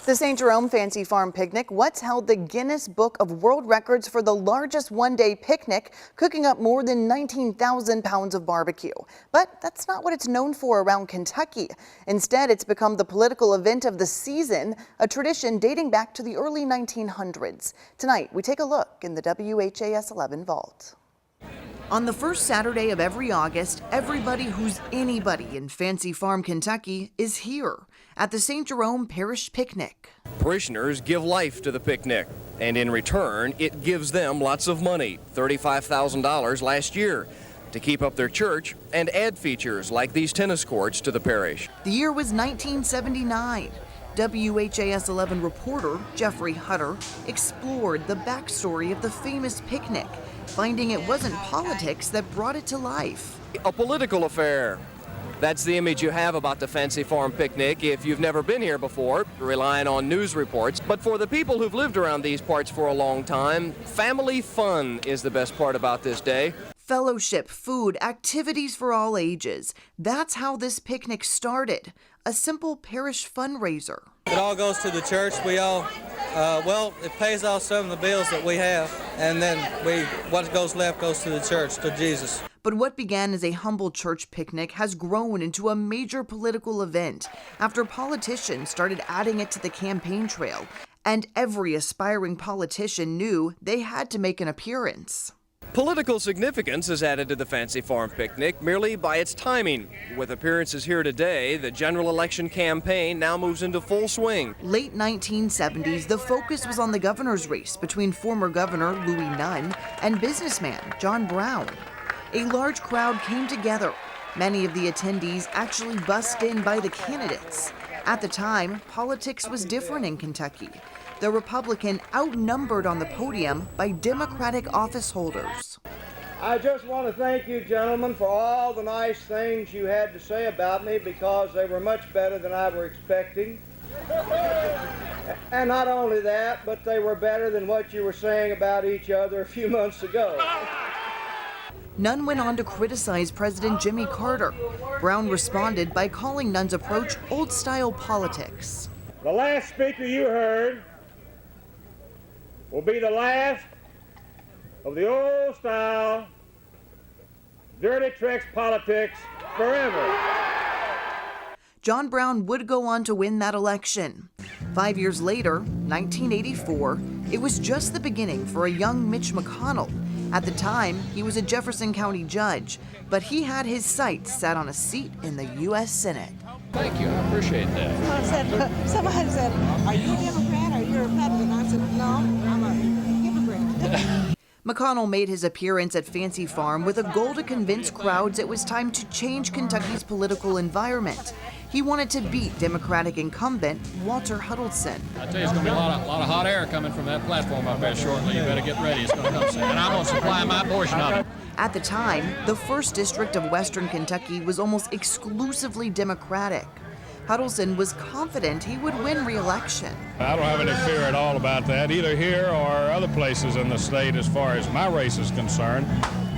The St. Jerome Fancy Farm Picnic once held the Guinness Book of World Records for the largest one-day picnic, cooking up more than 19,000 pounds of barbecue. But that's not what it's known for around Kentucky. Instead, it's become the political event of the season, a tradition dating back to the early 1900s. Tonight, we take a look in the WHAS 11 vault. On the first Saturday of every August, everybody who's anybody in Fancy Farm, Kentucky is here at the St. Jerome Parish Picnic. Parishioners give life to the picnic, and in return, it gives them lots of money, $35,000 last year, to keep up their church and add features like these tennis courts to the parish. The year was 1979. WHAS 11 reporter Jeffrey Hutter explored the backstory of the famous picnic, finding it wasn't politics that brought it to life. A political affair. That's the image you have about the Fancy Farm Picnic if you've never been here before, relying on news reports. But for the people who've lived around these parts for a long time, family fun is the best part about this day. Fellowship, food, activities for all ages. That's how this picnic started. A simple parish fundraiser. It all goes to the church. We all, it pays off some of the bills that we have, and then what goes left goes to the church, to Jesus. But what began as a humble church picnic has grown into a major political event after politicians started adding it to the campaign trail, and every aspiring politician knew they had to make an appearance. Political significance is added to the Fancy Farm Picnic merely by its timing. With appearances here today, the general election campaign now moves into full swing. Late 1970s, the focus was on the governor's race between former Governor Louis Nunn and businessman John Brown. A large crowd came together. Many of the attendees actually bussed in by the candidates. At the time, politics was different in Kentucky. The Republican outnumbered on the podium by Democratic office holders. I just want to thank you, gentlemen, for all the nice things you had to say about me, because they were much better than I were expecting. And not only that, but they were better than what you were saying about each other a few months ago. Nunn went on to criticize President Jimmy Carter. Brown responded by calling Nunn's approach old-style politics. The last speaker you heard will be the last of the old-style, dirty tricks politics forever. John Brown would go on to win that election. 5 years later, 1984, it was just the beginning for a young Mitch McConnell. At the time, he was a Jefferson County judge, but he had his sights set on a seat in the U.S. Senate. Thank you, I appreciate that. Somebody said, are you a Democrat or are you a Republican? I said, no, I'm a hypocrite. McConnell made his appearance at Fancy Farm with a goal to convince crowds it was time to change Kentucky's political environment. He wanted to beat Democratic incumbent Walter Huddleston. I tell you, it's going to be a lot of hot air coming from that platform up there shortly. You better get ready. It's going to come soon. And I'm going to supply my portion of it. At the time, the 1st District of Western Kentucky was almost exclusively Democratic. Huddleston was confident he would win re-election. I don't have any fear at all about that, either here or other places in the state as far as my race is concerned.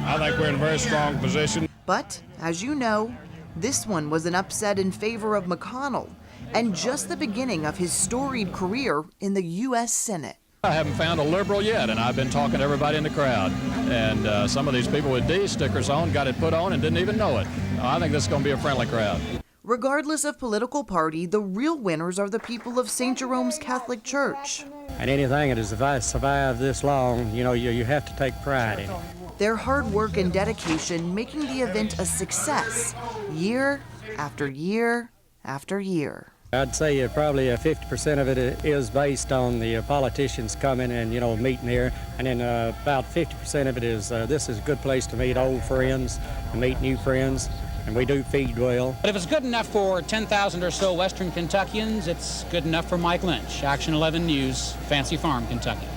I think we're in a very strong position. But, as you know, this one was an upset in favor of McConnell, and just the beginning of his storied career in the U.S. Senate. I haven't found a liberal yet, and I've been talking to everybody in the crowd. And some of these people with D stickers on got it put on and didn't even know it. I think this is going to be a friendly crowd. Regardless of political party, the real winners are the people of St. Jerome's Catholic Church. And anything that has survived this long, you have to take pride in it. Their hard work and dedication making the event a success, year after year after year. I'd say probably 50% of it is based on the politicians coming and, meeting here. And then about 50% of it is this is a good place to meet old friends and meet new friends. And we do feed well. But if it's good enough for 10,000 or so Western Kentuckians, it's good enough for Mike Lynch, Action 11 News, Fancy Farm, Kentucky.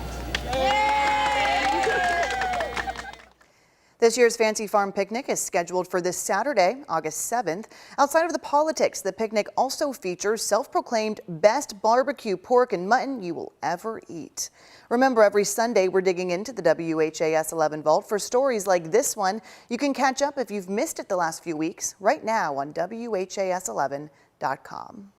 This year's Fancy Farm Picnic is scheduled for this Saturday, August 7th. Outside of the politics, the picnic also features self-proclaimed best barbecue pork and mutton you will ever eat. Remember, every Sunday we're digging into the WHAS 11 vault for stories like this one. You can catch up if you've missed it the last few weeks right now on WHAS11.com.